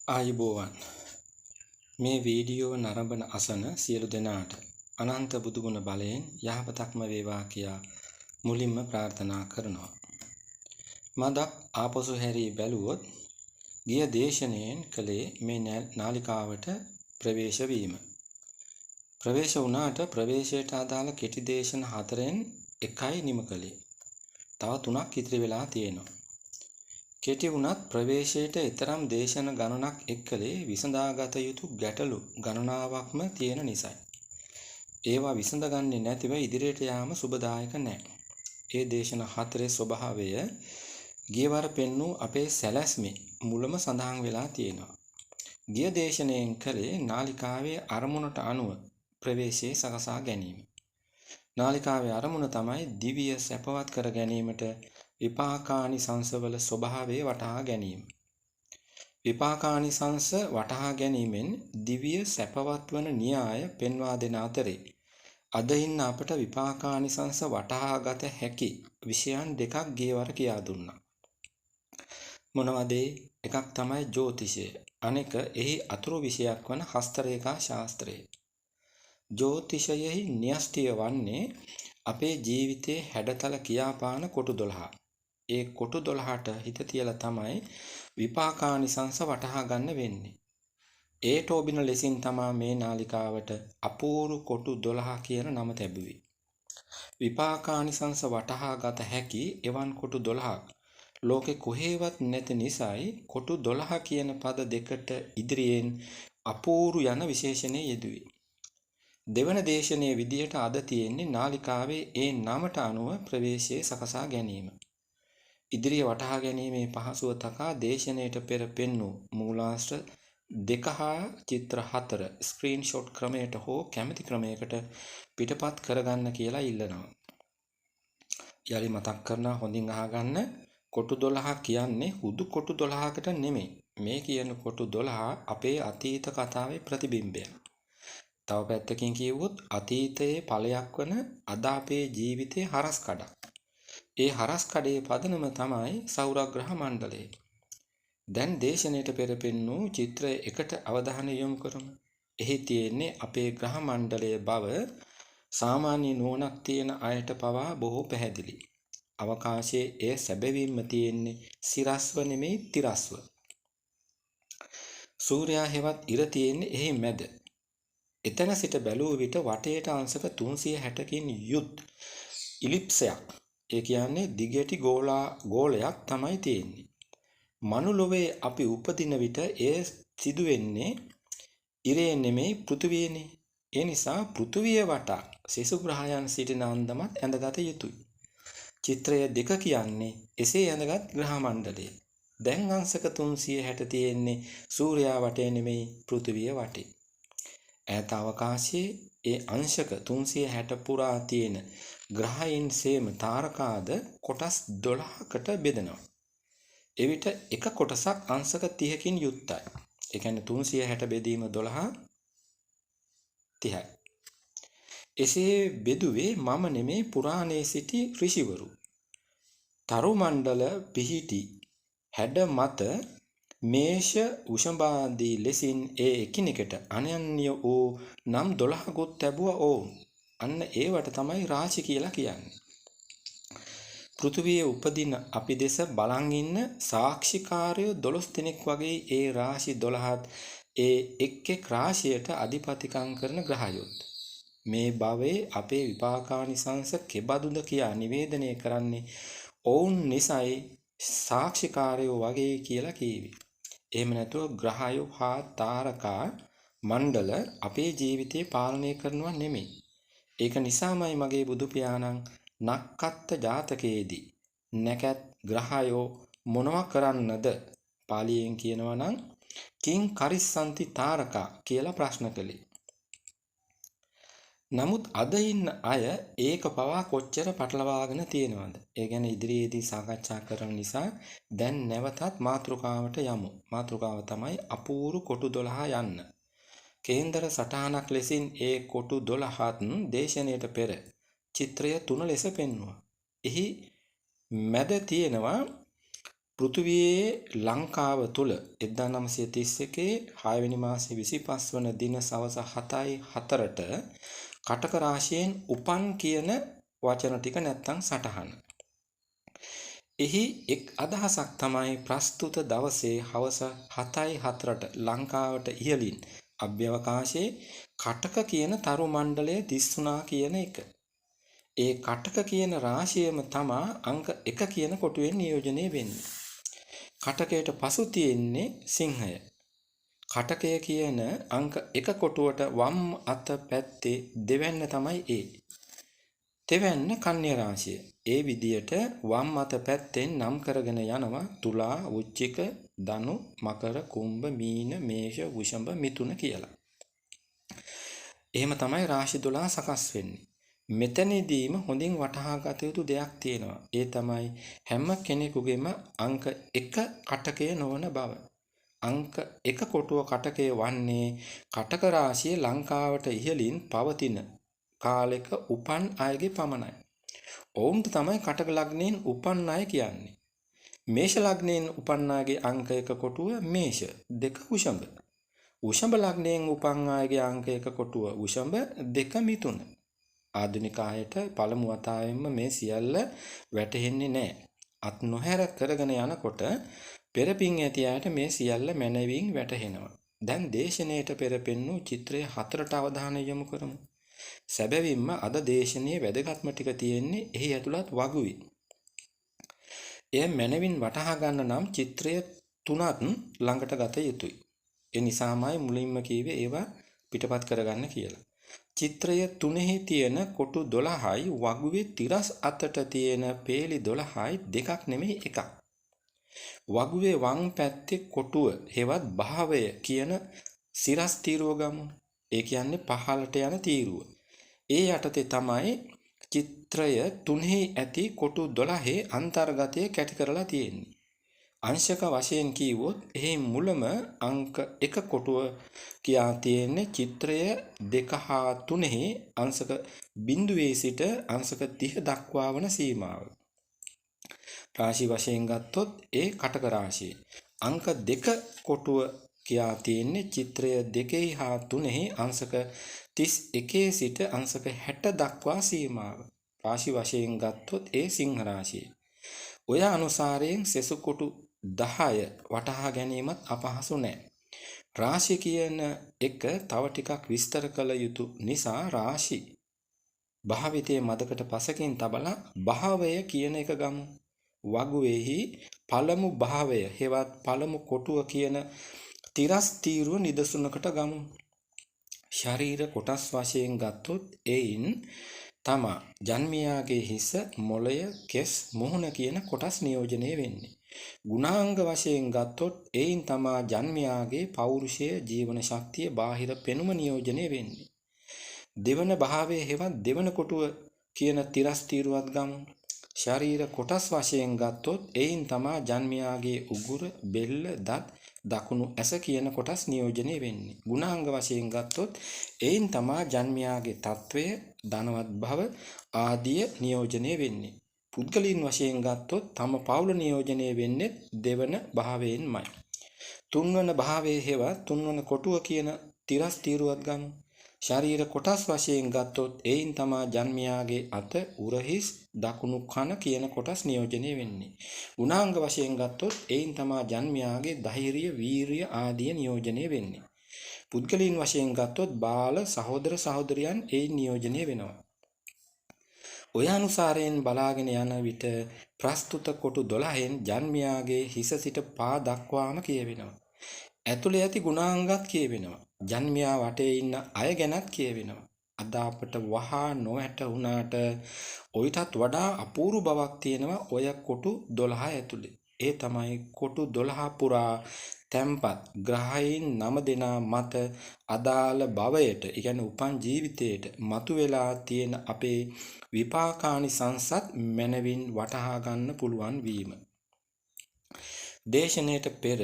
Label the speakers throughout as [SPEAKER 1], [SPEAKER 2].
[SPEAKER 1] ආයුබෝවන් මේ වීඩියෝ නරඹන අසන සියලු දෙනාට අනන්ත බුදුගුණ බලයෙන් යහපතක්ම වේවා කියා මුලින්ම ප්‍රාර්ථනා කරනවා. මදක් ආපසු හැරී බැලුවොත් ගිය දේශනයෙන් කළේ මේ නාලිකාවට ප්‍රවේශ වීම. ප්‍රවේශ වුණාට ප්‍රවේශයට අදාළ කෙටි දේශන 4න් එකයි නිම කළේ. තව 3ක් ඉතිරි වෙලා තියෙනවා. කෙටි වුණත් ප්‍රවේශයට ඊතරම් දේශන ගණනක් එක්කලේ විසඳාගත යුතු ගැටලු ගණනාවක්ම තියෙන නිසායි. ඒවා විසඳගන්නේ නැතිව ඉදිරියට යාම සුබදායක නැහැ. ඒ දේශන 4 ස්වභාවය ගියවර පෙන්වූ අපේ සැලැස්මේ මුලම සඳහන් වෙලා තියෙනවා. ගිය දේශනයෙන් කලේ නාලිකාවේ අරමුණට අනුව ප්‍රවේශයේ සකසා ගැනීම. නාලිකාවේ අරමුණ තමයි දිව්‍ය සැපවත් කර ගැනීමට විපාකානිසංසවල ස්වභාවය වටහා ගැනීම. විපාකානිසංස වටහා ගැනීමෙන් දිව්‍ය සැපවත් වන න්‍යාය පෙන්වා දෙන අතරේ අද ඉන්න අපට විපාකානිසංස වටහා ගත හැකි විෂයන් දෙකක් ගියවර කියා දුන්නා. මොනවද? එකක් තමයි ජ්‍යොතිෂය. අනෙක එහි අතුරු විෂයක් වන හස්තරේඛා ශාස්ත්‍රය. ජ්‍යොතිෂයෙහි න්‍යෂ්ටිය වන්නේ අපේ ජීවිතයේ හැඩතල කියාපාන කොටු 12. ඒ කොටු 12ට හිත තියලා තමයි විපාකානිසංස වටහා ගන්න වෙන්නේ. ඒට ඔබින ලෙසින් තමයි මේ නාලිකාවට අපූර්ව කොටු 12 කියන නම ලැබුවේ. විපාකානිසංස වටහා ගත හැකි එවන් කොටු 12ක් ලෝකේ කොහෙවත් නැති නිසායි කොටු 12 කියන පද දෙකට ඉදිරියෙන් අපූර්ව යන විශේෂණය යෙදුවේ. දෙවන දේශනයේ විදියට අද තියෙන්නේ නාලිකාවේ ඒ නමට අනුව ප්‍රවේශයේ සකසා ගැනීම. ඉදිරිය වටහා ගැනීමේ පහසුව තකා දේශනයට පෙර පෙන්වූ මූලාශ්‍ර 2 හා චිත්‍ර 4 ස්ක්‍රීන්ෂොට් ක්‍රමයට හෝ කැමති ක්‍රමයකට පිටපත් කරගන්න කියලා ඉල්ලනවා. යලි මතක් කරනවා හොඳින් අහගන්න. කොටු 12 කියන්නේ හුදු කොටු 12කට නෙමෙයි. මේ කියන කොටු 12 අපේ අතීත කතාවේ ප්‍රතිබිම්බයක්. තව පැත්තකින් කියවොත් අතීතයේ ඵලයක් වන අද අපේ ජීවිතයේ හරස් කඩක්. ඒ හරස් කඩේ පදනම තමයි සෞරග්‍රහ මණ්ඩලය. දැන් දේශනයට පෙර පෙන්වූ චිත්‍රය එකට අවධානය යොමු කරමු. එහි තියෙන්නේ අපේ ග්‍රහ මණ්ඩලයේ බව සාමාන්‍ය නුවණක් තියෙන අයට පවා බොහෝ පැහැදිලි. අවකාශයේ එය සැබවින්ම තියෙන්නේ සිරස්ව නෙමෙයි තිරස්ව. සූර්යයා හෙවත් ඉර තියෙන්නේ එහි මැද. එතන සිට බැලුව විට වටේට අංශක 360කින් යුත් ඉලිප්සයක්. ඒ කියන්නේ දිගටි ගෝලයක් තමයි තියෙන්නේ. මනුලොවේ අපි උපදින විට එය සිදු වෙන්නේ ඉරේ නෙමෙයි පෘථිවියනේ. ඒ නිසා පෘථිවිය වටා සෙසු ග්‍රහයන් සිටින අන්දමත් ඇඳගත යුතුයි. චිත්‍රය 2 කියන්නේ එසේ ඇඳගත් ග්‍රහ මණ්ඩලය. දැන් අංශක 360 තියෙන්නේ සූර්යයා වටේ නෙමෙයි පෘථිවිය වටේ. ඈත අවකාශයේ ඒ අංශක 360 පුරා තියෙන ග්‍රහයන් සේම තාරකාද කොටස් 12කට බෙදෙනවා. එවිට එක කොටසක් අංශක 30කින් යුක්තයි. ඒ කියන්නේ 360 බෙදීම 12 30යි. එසේ බෙදුවේ මම නෙමේ පුරාණයේ සිටි ඍෂිවරු. තරු මණ්ඩල පිහිටි හැඩ මත මේෂ උෂභාදී ලෙසින් ඒ එකිනෙකට අනන්‍ය වූ නම් 12කුත් ලැබුවා ඕන්. අන්න ඒවට තමයි රාශි කියලා කියන්නේ. පෘථිවියේ උපදින අපි දෙස බලන් ඉන්න සාක්ෂිකාරයෝ 12 දෙනෙක් වගේ ඒ රාශි 12ත් ඒ එක් රාශියට අධිපතිකම් කරන ග්‍රහයොත්. මේ භවයේ අපේ විපාකානිසංස කෙබඳුද කියා නිවේදනය කරන්නේ ඔවුන් නිසයි සාක්ෂිකාරයෝ වගේ කියලා කියවි. එහෙම නැතුව ග්‍රහයෝ හා තාරකා මණ්ඩල අපේ ජීවිතේ පාලනය කරනවා නෙමෙයි. ඒක නිසාමයි මගේ බුදු පියාණන් නක්කත්ත ජාතකයේදී නැකත් ග්‍රහයෝ මොනවා කරන්නද පාලියෙන් කියනවා නම් කිං කරිස්සන්ති තාරකා කියලා ප්‍රශ්න කළේ. නමුත් අද ඉන්න අය ඒක පවා කොච්චර පටලවාගෙන තියෙනවද? ඒ ගැන ඉදිරියේදී සාකච්ඡා කරන නිසා දැන් නැවතත් මාතෘකාවට යමු. මාතෘකාව තමයි අපූර්ව කොටු 12 යන්න. කේන්දර සටහනක් ලෙසින් ඒ කොටු 12ත් දේශනයට පෙර චිත්‍රය 3 ලෙස පෙන්වුවා. එහි මැද තියෙනවා පෘථිවියේ ලංකාව තුල 1931 6 වෙනි මාසේ 25 වන දින සවස 7:04ට කටක රාශියෙන් උපන් කියන වචන ටික නැත්තම් සටහන. එහි එක් අදහසක් තමයි ප්‍රස්තුත දවසේ හවස 7:04ට ලංකාවට ඉහළින් අභ්‍යවකාශයේ කටක කියන තරු මණ්ඩලය දිස්ුණා කියන එක. ඒ කටක කියන රාශියම තමා අංක 1 කියන කොටුවෙන් නියෝජනය වෙන්නේ. කටකයට පසු තියෙන්නේ සිංහය. කටකය කියන අංක 1 කොටුවට වම් අත පැත්තේ දෙවැන්න තමයි ඒ. තෙවැන්න කන්‍යා රාශිය. ඒ විදියට වම් අත පැත්තෙන් නම් කරගෙන යනවා තුලා, වෘශ්චික, ධනු, මකර, කුම්භ, මීන, මේෂ, වෘෂභ, මිථුන කියලා. එහෙම තමයි රාශි 12 සකස් වෙන්නේ. මෙතනදීම හොඳින් වටහා ගත යුතු දෙයක් තියෙනවා. ඒ තමයි හැම කෙනෙකුගේම අංක 1 කටකය නොවන බව. අංක 1 කොටුව කටකය වන්නේ කටක රාශිය ලංකාවට ඉහළින් පවතින කාලෙක උපන් අයගේ පමණයි. ඔවුන්ට තමයි කටක ලග්නයෙන් උපන් අය කියන්නේ. මේෂ ලග්නයෙන් උපන් අයගේ අංක 1 කොටුව මේෂ, 2 වෘෂභ. වෘෂභ ලග්නයෙන් උපන් අයගේ අංක 1 කොටුව වෘෂභ, 2 මිථුන. ආධුනික අයට පළමු වතාවෙන්ම මේ සියල්ල වැටහෙන්නේ නැහැ. අත් නොහැර කරගෙන යනකොට පෙරපින් ඇති අයට මේ සියල්ල මැනවින් වැටහෙනවා. දැන් දේශනයට පෙර පෙන්වූ චිත්‍රය 4ට අවධානය යොමු කරමු. සැබවින්ම අද දේශනයේ වැදගත්ම ටික තියෙන්නේ එහි ඇතුළත් වගුවේ. එය මැනවින් වටහා ගන්න නම් චිත්‍රය 3ත් ළඟට ගත යුතුයි. ඒ නිසාමයි මුලින්ම කිව්වේ ඒවා පිටපත් කරගන්න කියලා. චිත්‍රය 3හි තියෙන කොටු 12යි වගුවේ තිරස් අතට තියෙන පේලි 12යි දෙකක් නෙමෙයි එකක්. වගුවේ වම් පැත්තේ කොටුව හෙවත් භාවය කියන සිරස් තීරුව ගමු. ඒ කියන්නේ පහළට යන තීරුව. ඒ යටතේ තමයි චිත්‍රය 3හි ඇති කොටු 12 අන්තර්ගතය කැටි කරලා තියෙන්නේ. අංශක වශයෙන් කිව්වොත් එහි මුලම අංක 1 කොටුව කියා තියෙන්නේ චිත්‍රය 2 හා 3හි අංශක බිඳුවේ සිට අංශක 30 දක්වා වන සීමාව. රාශි වශයෙන් ගත්තොත් ඒ කටක රාශිය. අංක 2 කොටුව කියා තියෙන්නේ චිත්‍රය 2 හා 3හි අංශක 31 සිට අංශක 60 දක්වා සීමාව. රාශි වශයෙන් ගත්තොත් ඒ සිංහ රාශිය. ඔය අනුසාරයෙන් සෙසු කොටු 10 වටහා ගැනීමත් අපහසු නෑ. රාශි කියන එක තව ටිකක් විස්තර කළ යුතු නිසා රාශි භාවිතයේ මදකට පසකින් තබලා භාවය කියන එක ගමු. වගුවේහි පළමු භාවය හෙවත් පළමු කොටුව කියන තිරස් තීරුව නිදසුනකට ගමු. ශරීර කොටස් වශයෙන් ගත්තොත් එයින් තමා ජන්මියාගේ හිස, මොළය, කෙස්, මුහුණ කියන කොටස් නියෝජනය වෙන්නේ. ගුණාංග වශයෙන් ගත්තොත් එයින් තමා ජන්මියාගේ පෞරුෂය, ජීවන ශක්තිය, බාහිර පෙනුම නියෝජනය වෙන්නේ. දෙවන භාවය හෙවත් දෙවන කොටුව කියන තිරස් තීරුවත් ගමු. ශරීර කොටස් වශයෙන් ගත්තොත් එයින් තමා ජන්මියාගේ උගුර, බෙල්ල, දත්, දකුණු ඇස කියන කොටස් නියෝජනය වෙන්නේ. ගුණාංග වශයෙන් ගත්තොත් එයින් තමා ජන්මියාගේ තත්වය, ධනවත් බව ආදිය නියෝජනය වෙන්නේ. පුද්ගලයන් වශයෙන් ගත්තොත් තම පවුල නියෝජනය වෙන්නේ දෙවන භාවයෙන්මයි. තුන්වන භාවයේ හෙවත් තුන්වන කොටුව කියන තිරස් තීරුවත් ගමු. ශරීර කොටස් වශයෙන් ගත්තොත් එයින් තමා ජන්මියාගේ අත, උරහිස්, දකුණු කන කියන කොටස් නියෝජනය වෙන්නේ. ගුණාංග වශයෙන් ගත්තොත් එයින් තමා ජන්මියාගේ ධෛර්යය, වීරිය ආදිය නියෝජනය වෙන්නේ. පුද්ගලයන් වශයෙන් ගත්තොත් බාල, සහෝදර සහෝදරියන් එයින් නියෝජනය වෙනවා. ඔය අනුසාරයෙන් බලාගෙන යන විට ප්‍රස්තුත කොටු 12න් ජන්මියාගේ හිස සිට පා දක්වාම කියවෙනවා. ඇතුළේ ඇති ගුණාංගත් කියවෙනවා. ජන්මියා වටේ ඉන්න අය ගැනත් කියවෙනවා. අද අපට වහා නොවැටුණාට ඔයිටත් වඩා අපූර්ව බවක් තියෙනවා ඔය කොටු 12 ඇතුළේ. ඒ තමයි කොටු 12 පුරා තැන්පත් ග්‍රහයින් 9 දෙනා මත අදාළ භවයට, ඒ කියන්නේ උපන් ජීවිතයට මතුවලා තියෙන අපේ විපාකානිසංසත් මනවින් වටහා ගන්න පුළුවන් වීම. දේශනයට පෙර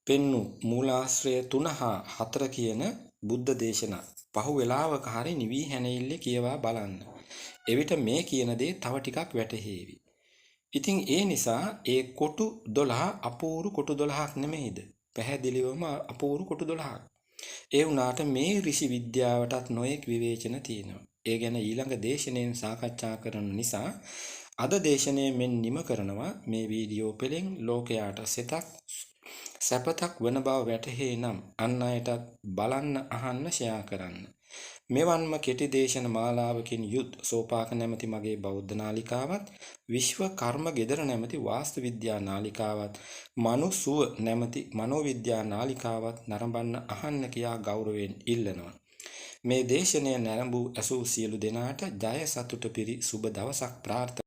[SPEAKER 1] පෙන්නු මූලාශ්‍රය 3 හා 4 කියන බුද්ධ දේශනා පහු වෙලාවක හරි නිවි හැනෙille කියවා බලන්න. එවිට මේ කියන දේ තව ටිකක් වැටහෙවි. ඉතින් ඒ නිසා ඒ කොටු 12 අපූරු කොටු 12ක් නෙමෙයිද? පැහැදිලිවම අපූරු කොටු 12ක්. ඒ වුණාට මේ ඍෂි විද්‍යාවටත් නොයෙක් විවේචන තියෙනවා. ඒ ගැන ඊළඟ දේශනෙන් සාකච්ඡා කරන නිසා අද දේශනය මෙන් නිම කරනවා. මේ වීඩියෝ පෙළෙන් ලෝකයාට සැපතක් වන බව වැටහේ නම් අන් අයටත් බලන්න අහන්න ෂෙයා කරන්න. මෙවන්ම කෙටි දේශන මාලාවකින් යුත් සෝපාක නැමැති මගේ බෞද්ධ නාලිකාවත්, විශ්ව කර්ම ගෙදර නැමැති වාස්තු විද්‍යා නාලිකාවත්, මනුසුව නැමැති මනෝවිද්‍යා නාලිකාවත් නරඹන්න අහන්න කියා ගෞරවයෙන් ඉල්ලනවා. මේ දේශනය නැරඹූ ඇසූ සියලු දෙනාට ජය සතුට පිරි සුබ දවසක් ප්‍රාර්ථනා